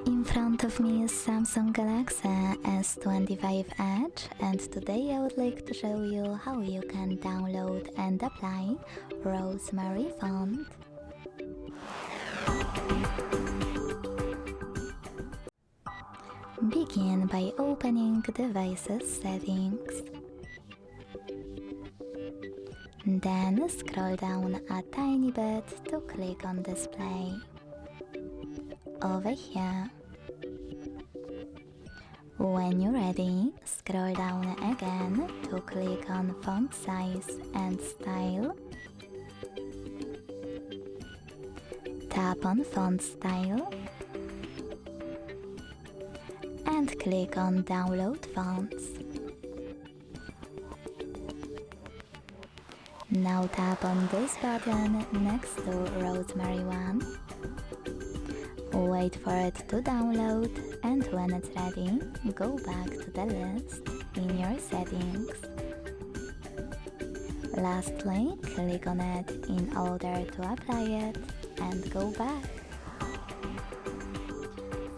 In front of me is Samsung Galaxy S25 Edge, and today I would like to show you how you can download and apply Rosemary font. Begin by opening Devices Settings. Then scroll down a tiny bit to click on Display. Over here. When you're ready, scroll down again to click on Font Size and Style. Tap on Font Style and click on Download Fonts. Now tap on this button next to Rosemary one. Wait for it to download, and when it's ready, go back to the list in your settings. Lastly, click on it in order to apply it and go back.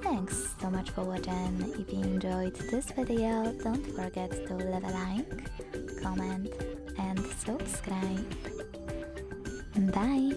Thanks so much for watching. If you enjoyed this video, don't forget to leave a like, comment and subscribe. Bye!